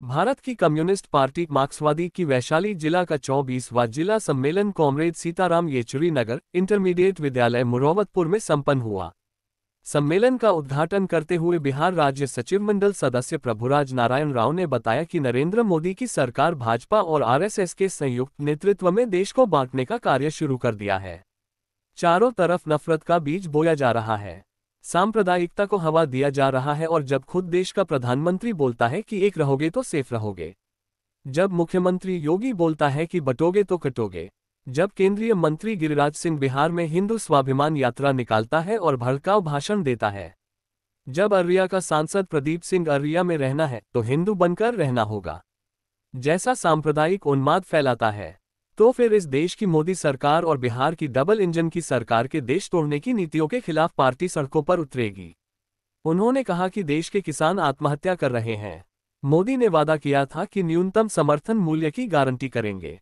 भारत की communist party मार्क्सवादी की वैशाली जिला का 24वां जिला सम्मेलन कॉमरेड सीताराम येचुरी नगर इंटरमीडिएट विद्यालय मुरौवतपुर में संपन्न हुआ। सम्मेलन का उद्घाटन करते हुए बिहार राज्य सचिव मंडल सदस्य प्रभुराज नारायण राव ने बताया कि नरेंद्र मोदी की सरकार भाजपा और आरएसएस के संयुक्त नेतृत्व में देश को बांटने का कार्य शुरू कर दिया है। चारों तरफ नफरत का बीज बोया जा रहा है, सांप्रदायिकता को हवा दिया जा रहा है और जब खुद देश का प्रधानमंत्री बोलता है कि एक रहोगे तो सेफ रहोगे, जब मुख्यमंत्री योगी बोलता है कि बटोगे तो कटोगे, जब केंद्रीय मंत्री गिरिराज सिंह बिहार में हिंदू स्वाभिमान यात्रा निकालता है और भड़काऊ भाषण देता है, जब अररिया का सांसद प्रदीप सिंह अररिया में रहना है तो हिंदू बनकर रहना होगा, जैसा सांप्रदायिक उन्माद फैलाता है, तो फिर इस देश की मोदी सरकार और बिहार की डबल इंजन की सरकार के देश तोड़ने की नीतियों के खिलाफ पार्टी सड़कों पर उतरेगी। उन्होंने कहा कि देश के किसान आत्महत्या कर रहे हैं। मोदी ने वादा किया था कि न्यूनतम समर्थन मूल्य की गारंटी करेंगे,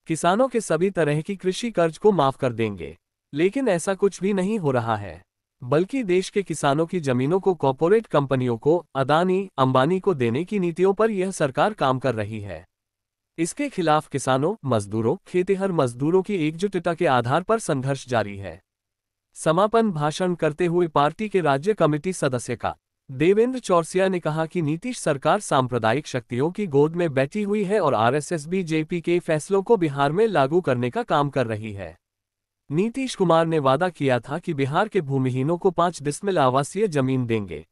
किसानों के सभी तरह की कृषि कर्ज को माफ कर देंगे, लेकिन ऐसा कुछ भी नहीं हो रहा है, बल्कि देश के किसानों की जमीनों को कॉर्पोरेट कंपनियों को, अदानी अंबानी को देने की नीतियों पर यह सरकार काम कर रही है। इसके खिलाफ किसानों, मजदूरों, खेतिहर मजदूरों की एकजुटता के आधार पर संघर्ष जारी है। समापन भाषण करते हुए पार्टी के राज्य कमेटी सदस्य का देवेंद्र चौरसिया ने कहा कि नीतीश सरकार सांप्रदायिक शक्तियों की गोद में बैठी हुई है और आरएसएस बीजेपी के फैसलों को बिहार में लागू करने का काम कर रही है। नीतीश कुमार ने वादा किया था कि बिहार के भूमिहीनों को 5 डिसमिल आवासीय जमीन देंगे,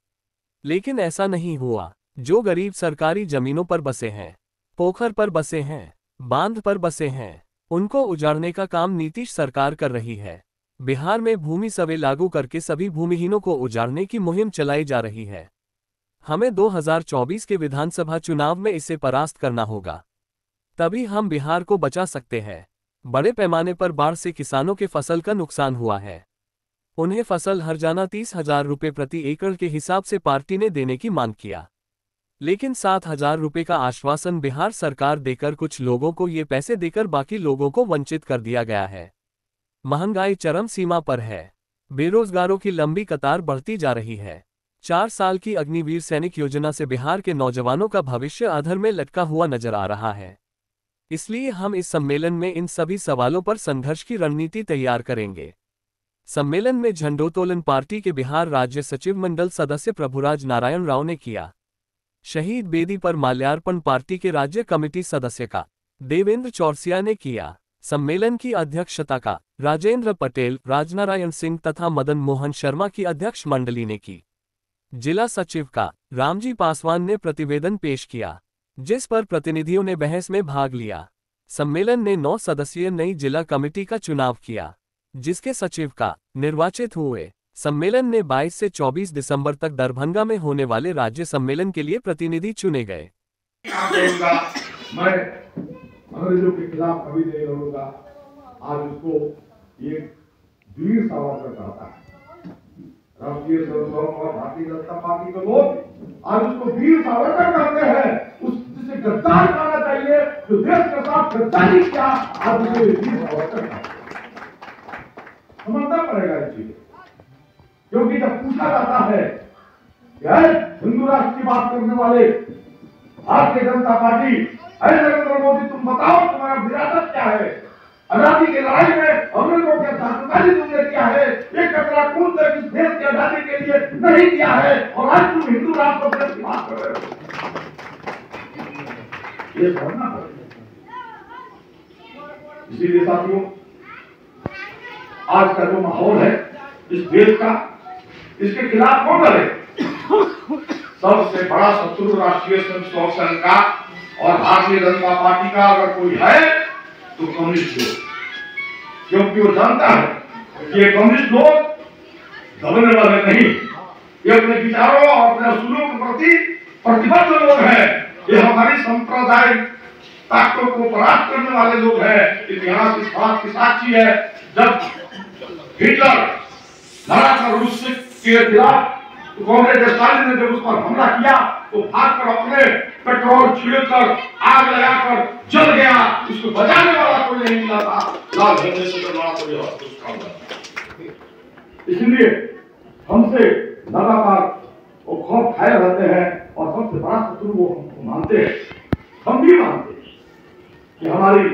लेकिन ऐसा नहीं हुआ। जो गरीब सरकारी जमीनों पर बसे हैं, पोखर पर बसे हैं, बांध पर बसे हैं, उनको उजाड़ने का काम नीतीश सरकार कर रही है। बिहार में भूमि सर्वे लागू करके सभी भूमिहीनों को उजाड़ने की मुहिम चलाई जा रही है। हमें 2024 के विधानसभा चुनाव में इसे परास्त करना होगा, तभी हम बिहार को बचा सकते हैं। बड़े पैमाने पर बाढ़ से किसानों के फसल का नुकसान हुआ है। उन्हें फसल हर्जाना 30,000 रुपये प्रति एकड़ के हिसाब से पार्टी ने देने की मांग किया, लेकिन 7,000 रुपये का आश्वासन बिहार सरकार देकर कुछ लोगों को ये पैसे देकर बाकी लोगों को वंचित कर दिया गया है। महंगाई चरम सीमा पर है, बेरोजगारों की लंबी कतार बढ़ती जा रही है। 4 साल की अग्निवीर सैनिक योजना से बिहार के नौजवानों का भविष्य अधर में लटका हुआ नजर आ रहा है। इसलिए हम इस सम्मेलन में इन सभी सवालों पर संघर्ष की रणनीति तैयार करेंगे। सम्मेलन में झंडोत्तोलन पार्टी के बिहार राज्य सचिव मंडल सदस्य प्रभुराज नारायण राव ने किया। शहीद बेदी पर माल्यार्पण पार्टी के राज्य कमेटी सदस्य का देवेंद्र चौरसिया ने किया। सम्मेलन की अध्यक्षता का राजेंद्र पटेल, राजनारायण सिंह तथा मदन मोहन शर्मा की अध्यक्ष मंडली ने की। जिला सचिव का रामजी पासवान ने प्रतिवेदन पेश किया, जिस पर प्रतिनिधियों ने बहस में भाग लिया। सम्मेलन ने 9 सदस्यीय नई जिला कमेटी का चुनाव किया, जिसके सचिव का निर्वाचित हुए। सम्मेलन ने 22 से 24 दिसंबर तक दरभंगा में होने वाले राज्य सम्मेलन के लिए प्रतिनिधि चुने गए। मैं अंग्रेजों के खिलाफ कभी नहीं लड़ूंगा। आज उसको एक वीर सावरकर कहता है। राष्ट्रीय स्वयंसेवक और भारतीय जनता पार्टी के लोग आज उसको वीर सावरकर कहते हैं। उस जिसे गद्दार कहना चाहिए, जो देश के साथ गद्दारी किया, आज उसे वीर सावरकर कहते हैं। समझना पड़ेगा इस चीज, क्योंकि जब पूछा जाता है हिंदू राष्ट्र की बात करने वाले भारतीय जनता पार्टी, अरे नरेंद्र मोदी तुम बताओ तुम्हारा विरासत क्या है? आजादी की लड़ाई में अंग्रेजों के साझेदारी तुमने किया है, एक कतरा खून तक इस देश की आजादी के लिए नहीं किया है, और आज तुम हिंदू राष्ट्र की बात कर रहे हो। ये समझना पड़ेगा। इसीलिए साथियों, आज का जो माहौल है इस देश का, इसके खिलाफ कौन लड़े? सबसे बड़ा शत्रु राष्ट्रीय स्वयंसेवक संघ का और भारतीय जनता पार्टी का अगर कोई है तो कम्युनिस्ट लोग, क्योंकि वो जानता है कि ये कम्युनिस्ट लोग दबने वाले नहीं, ये अपने विचारों और अपने असूलों के प्रति प्रतिबद्ध लोग हैं। ये हमारी सांप्रदायिक ताकतों को परास्त करने वाले लोग हैं। इतिहास इस बात की साक्षी है, जब हिटलर लड़ाकर रूस के खिलाफ कॉमरेड स्टालिन ने जब उस पर हमला किया तो भागकर अपने पेट्रोल छिड़कर आग लगाकर जल गया। उसको बचाने वाला कोई नहीं मिला था। लाल झंडे से लड़ा कोई और कुछ काम नहीं। इसलिए हमसे लगातार वो खौफ खाए रहते हैं और सबसे बड़ा शत्रु वो हमको मानते हैं, हम भी मानते हैं कि हमारी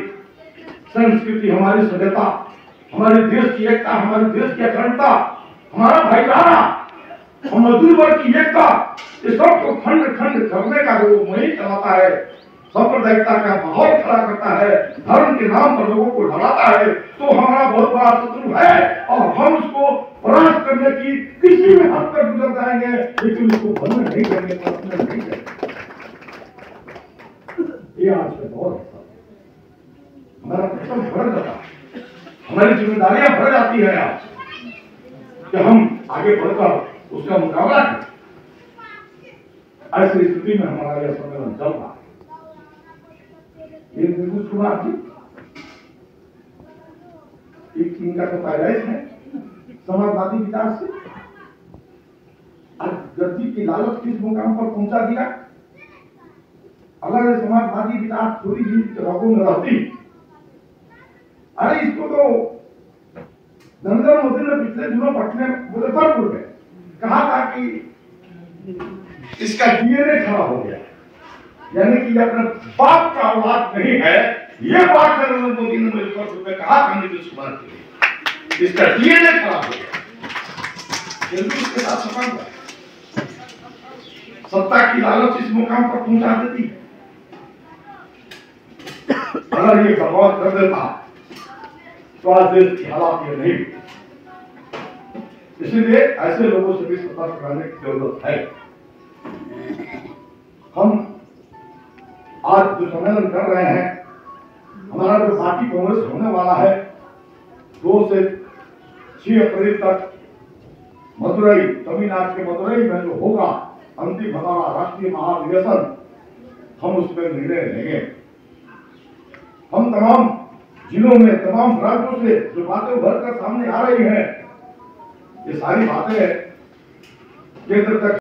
संस्कृति, हमारी सभ्यता, हमारे देश की एकता, हमारे देश की अखंडता, हमारा भाईचारा, हम मजदूर वर्ग की एकता, इस सबको खंड खंड करने का जो मुहिम चलाता है, सांप्रदायिकता का माहौल खड़ा करता है, धर्म के नाम पर लोगों को डराता है, तो हमारा बहुत बड़ा शत्रु है और हम उसको परास्त करने की किसी भी हद तक गुजर जाएंगे, लेकिन उसको बंद नहीं करेंगे, परास्त नहीं करेंगे। ये आज का दौर है। हमारा कर्तव्य बढ़ जाता है, हमारी जिम्मेदारियां बढ़ जाती है आज कि हम आगे बढ़कर उसका मुकाबला करें। ऐसी स्थिति में हमारा यह सम्मेलन चल रहा है। ये नीतीश कुमार जी, एक इनका तो पैदाइश है समाजवादी विचार से, आज गद्दी की लालच किस मुकाम पर पहुंचा दिया। अगर समाजवादी विचार थोड़ी भी रगों में रहती, अरे इसको तो नरेंद्र मोदी ने पिछले दिनों पटने मुजफ्फरपुर में कहा था कि इसका डीएनए खड़ा हो गया, यानी कि अपने बाप का औलाद नहीं है। ये बात नरेंद्र मोदी ने मुजफ्फरपुर में कहा था नीतीश कुमार के लिए, इसका डीएनए खड़ा हो गया। जल्दी उसके साथ सफल हुआ, सत्ता की लालच इस मुकाम पर पहुंचा देती है। अगर ये बकवास कर देता तो आज देश की हालात ये नहीं। इसलिए ऐसे लोगों से भी सतर्क रहने की जरूरत है। हम आज जो सम्मेलन कर रहे हैं, हमारा जो पार्टी कांग्रेस होने वाला है 2 से 6 अप्रैल तक मदुरई, तमिलनाडु के मदुरई में जो होगा अंतिम हमारा राष्ट्रीय महाधिवेशन, हम उसमें निर्णय लेंगे। हम तमाम जिलों में, तमाम राज्यों से जो बातें उभर कर सामने आ रही हैं, ये सारी बातें केंद्र तक